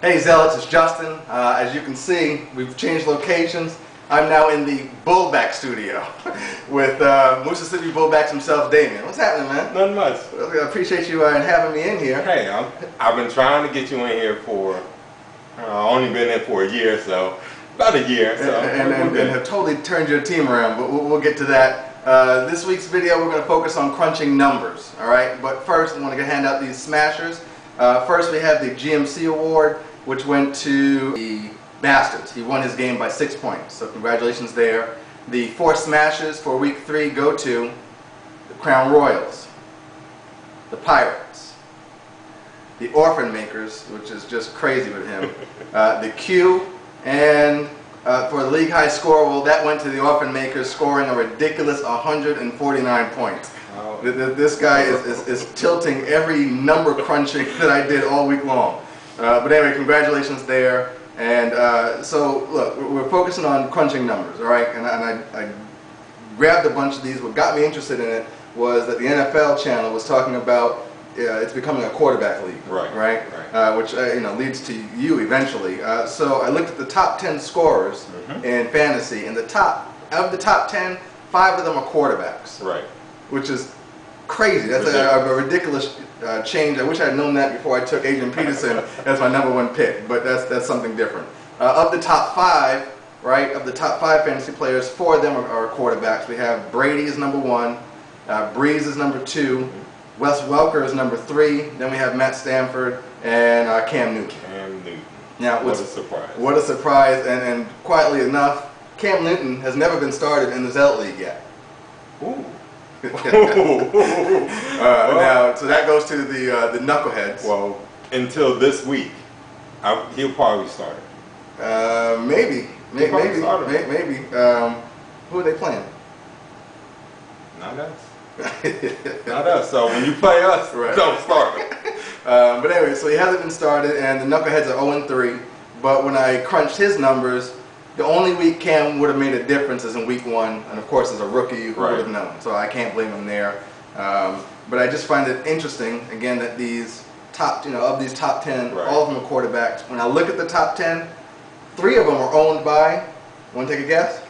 Hey Zealots, it's Justin. As you can see, we've changed locations. I'm now in the Bullback studio with Mississippi Bullbacks himself, Damien. What's happening, man? Nothing much. I appreciate you having me in here. Hey, I've been trying to get you in here for, only been in for a year, so about a year. So and have totally turned your team around, but we'll get to that. This week's video, we're going to focus on crunching numbers, all right? But first, I want to hand out these smashers. First, we have the GMC award, which went to the Bastards. He won his game by 6 points, so congratulations there. The 4 smashes for week 3 go to the Crown Royals, the Pirates, the Orphan Makers, which is just crazy with him, the Q, and for the league high score, well, that went to the Orphan Makers, scoring a ridiculous 149 points. Wow. This guy is tilting every number crunching that I did all week long. But anyway, congratulations there. And so, look, we're focusing on crunching numbers, all right? And I grabbed a bunch of these. What got me interested in it was that the NFL channel was talking about it's becoming a quarterback league, right? Which leads to you eventually. So I looked at the top 10 scorers in fantasy, and of the top 10, 5 of them are quarterbacks, which is crazy. That's a ridiculous change. I wish I had known that before I took Adrian Peterson as my #1 pick, but that's something different. Of the top 5, of the top 5 fantasy players, 4 of them are quarterbacks. We have Brady is #1, Breeze is #2, Wes Welker is #3, then we have Matt Stafford and Cam Newton. Now, what a surprise. What a surprise, and quietly enough, Cam Newton has never been started in the Zealot League yet. Ooh. Now, so that goes to the knuckleheads. Well, until this week, he'll probably start it. Maybe. Who are they playing? Not us. Not us. So when you play us, don't start it. But anyway, so he hasn't been started, and the knuckleheads are 0-3. But when I crunched his numbers, the only week Cam would have made a difference is in week 1, and of course as a rookie, who would have known? So I can't blame him there. But I just find it interesting, again, that these top, of these top 10, all of them are quarterbacks. When I look at the top 10, 3 of them are owned by, want to take a guess?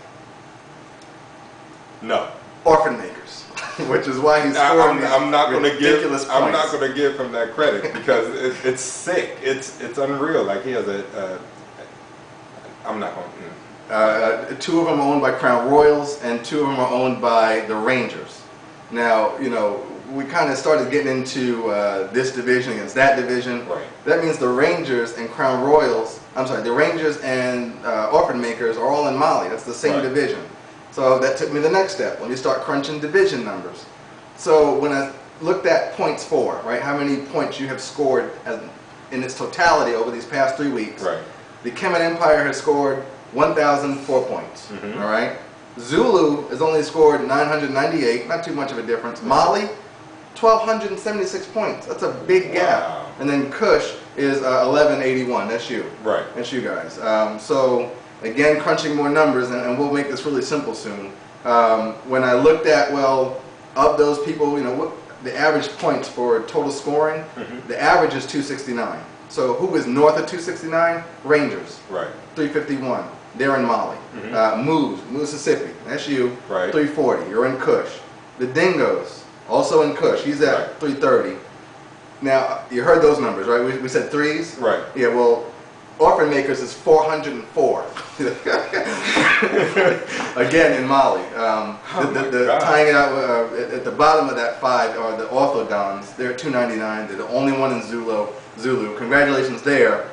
No. Orphan Makers, which is why he's scoring these ridiculous points. I'm not going to give him that credit because it's sick. It's unreal. Like he has I'm not going to. 2 of them are owned by Crown Royals, and 2 of them are owned by the Rangers. Now, we kind of started getting into this division against that division. That means the Rangers and Crown Royals, the Rangers and Orphan Makers are all in Mali. That's the same division. So that took me to the next step. Let me start crunching division numbers. So when I looked at points for, how many points you have scored in its totality over these past 3 weeks, the Kemet Empire has scored 1,004 points. All right. Zulu has only scored 998, not too much of a difference. Mali, 1,276 points. That's a big gap. And then Kush is 1181. That's you. That's you guys. So again, crunching more numbers, and we'll make this really simple soon. When I looked at, of those people, what the average points for total scoring, the average is 269. So who is north of 269? Rangers. 351. They're in Mali. Moves, Mississippi. That's you. 340. You're in Kush. The Dingoes, also in Kush. He's at 330. Now, you heard those numbers, right? We said 3s? Yeah, well, Orphan Makers is 404. Again, in Mali. Tying it out at the bottom of that 5 are the Orthodons. They're at 299. They're the only one in Zulu. Congratulations there.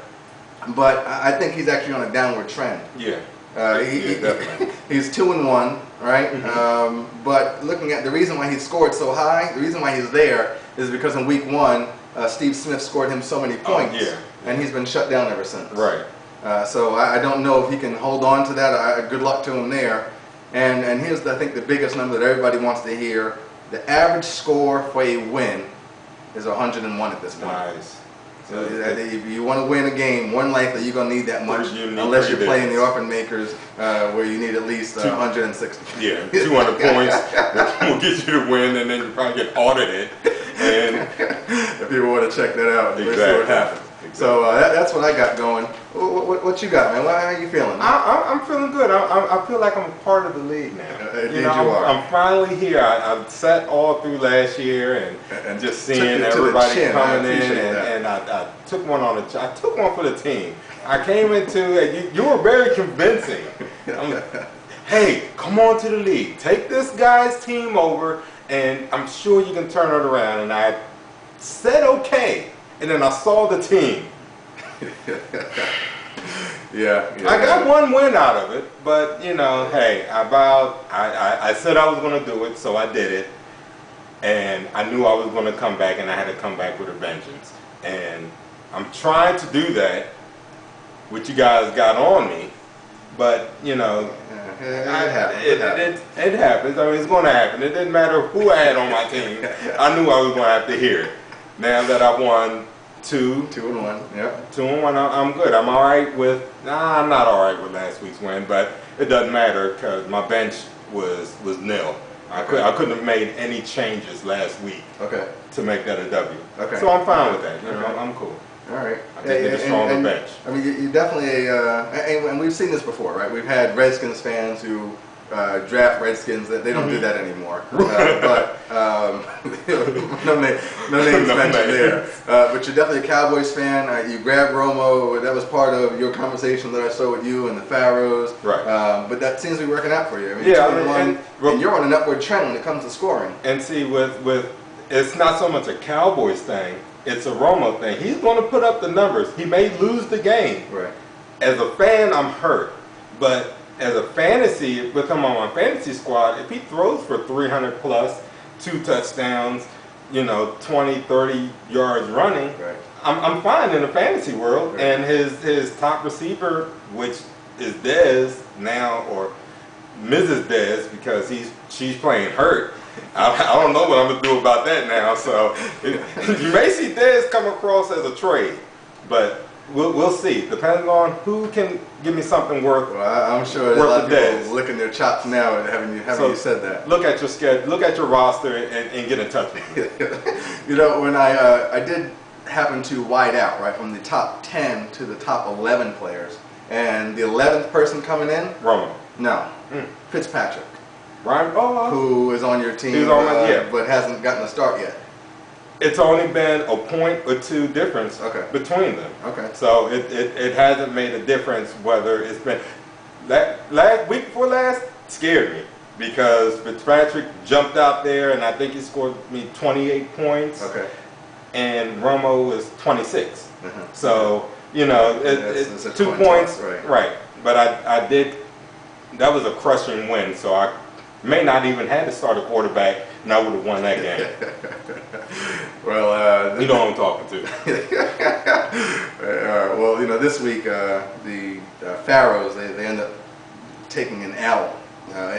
But I think he's actually on a downward trend. Definitely. He's 2-1, right? But looking at the reason why he scored so high, the reason why he's there is because in week 1, Steve Smith scored him so many points, and he's been shut down ever since. So I don't know if he can hold on to that. Good luck to him there. And here's, I think, the biggest number that everybody wants to hear. The average score for a win is 101 at this point. Nice. So if you want to win a game, more than likely you're going to need that much, unless you're playing the Orphan Makers, where you need at least 160. Yeah, 200 points will get you to win, and then you probably get audited. And if people want to check that out, let's see what happens. So that's what I got going. What you got, man? How are you feeling? I'm feeling good. I feel like I'm a part of the league now. You are. I'm finally here. I've sat all through last year and just seeing everybody coming in, and I took one I took one for the team. I came into it. You were very convincing. Hey, come on to the league. Take this guy's team over, and I'm sure you can turn it around. And I said okay, and then I saw the team. Yeah, I got one win out of it, but you know, hey, I said I was going to do it, so I did it, and I knew I was going to come back, and I had to come back with a vengeance. And I'm trying to do that, which you guys got on me, but you know, it happens. I mean, it's going to happen. It didn't matter who I had on my team. I knew I was going to have to hear it. Now that I won 2-1, yep. 2-1, I'm good. I'm all right with. I'm not all right with last week's win, but it doesn't matter because my bench was nil. I couldn't have made any changes last week. To make that a W. So I'm fine with that. You know, I'm cool. All right. I just need a stronger bench. I mean, you definitely, and we've seen this before, right? We've had Redskins fans who draft Redskins. They don't do that anymore. But no names mentioned there. But you're definitely a Cowboys fan. You grabbed Romo. That was part of your conversation that I saw with you and the Pharaohs. Right. But that seems to be working out for you. I mean, yeah. and you're on an upward trend when it comes to scoring. And see, with it's not so much a Cowboys thing. It's a Romo thing. He's going to put up the numbers. He may lose the game. Right. As a fan, I'm hurt. But as a fantasy, with him on my fantasy squad, if he throws for 300 plus, 2 touchdowns, you know, 20, 30 yards running, right. I'm fine in the fantasy world. Right. And his top receiver, which is Dez now, or Mrs. Dez, because she's playing hurt. I don't know what I'm going to do about that now. So you may see Dez come across as a trade, but we'll see. Depending on who can give me something worth. Well, I'm sure there's a lot of people licking their chops now having you said that. Look at your schedule, look at your roster, and get in touch with me. You know, when I did happen to wide out right from the top 10 to the top 11 players, and the 11th person coming in, Romo. No, Fitzpatrick. Ryan, who is on your team, but hasn't gotten a start yet. It's only been a point or two difference between them. So it hasn't made a difference whether it's been last week before last scared me because Fitzpatrick jumped out there and I think he scored me 28 points. And Romo was 26. So you know it's 2 points, right? But I did. That was a crushing win. So I may not even have to start a quarterback, and I would have won that game. Well, you know who I'm talking to. Well, you know, this week the Pharaohs they end up taking an L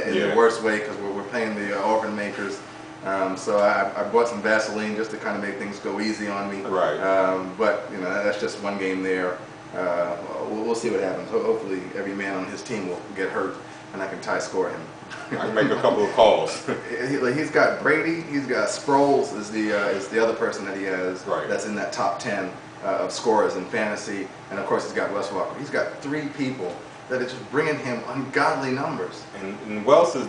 in the worst way because we're playing the orphan makers. So I bought some Vaseline just to kind of make things go easy on me. But you know, that's just one game there. We'll see what happens. Hopefully, every man on his team will get hurt, and I can tie score him. I can make a couple of calls. He's got Brady. He's got Sproles is the other person that he has that's in that top 10 of scorers in fantasy, and of course he's got Wes Walker. He's got 3 people that are just bringing him ungodly numbers. And Wes is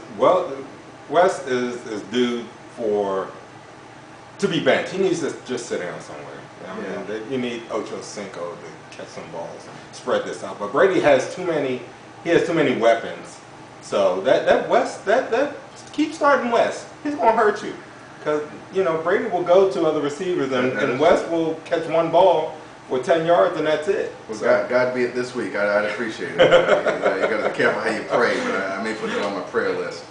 due to be benched. He needs to just sit down somewhere. I mean, you need Ocho Cinco to catch some balls, spread this out. But Brady has too many. He has too many weapons. So that keep starting West. He's gonna hurt you because you know Brady will go to other receivers and West will catch one ball for 10 yards and that's it. Well, so, God be it this week. I'd appreciate it. You got to be careful how you pray, but I may put it on my prayer list.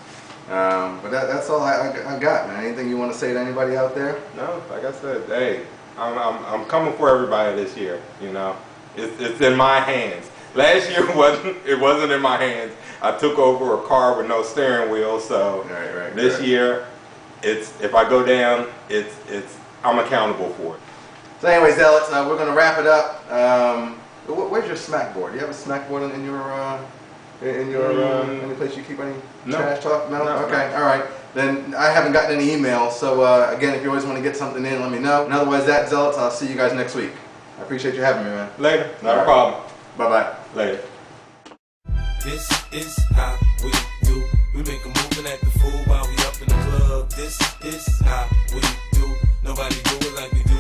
But that's all I got, man. Anything you want to say to anybody out there? No, like I said, hey, I'm coming for everybody this year. You know, it's in my hands. Last year it wasn't in my hands. I took over a car with no steering wheel, so this year, if I go down, I'm accountable for it. So anyway, Zealots, we're going to wrap it up. Where's your smack board? Do you have a smack board in your any place you keep any trash talk? No? Okay, all right. Then I haven't gotten any emails, so again, if you always want to get something in, let me know. And otherwise, Zealots, I'll see you guys next week. I appreciate you having me, man. Later. Not a All right. problem. Bye-bye. Later. This is how we do. We make a move and act the fool while we up in the club. This is how we do. Nobody do it like we do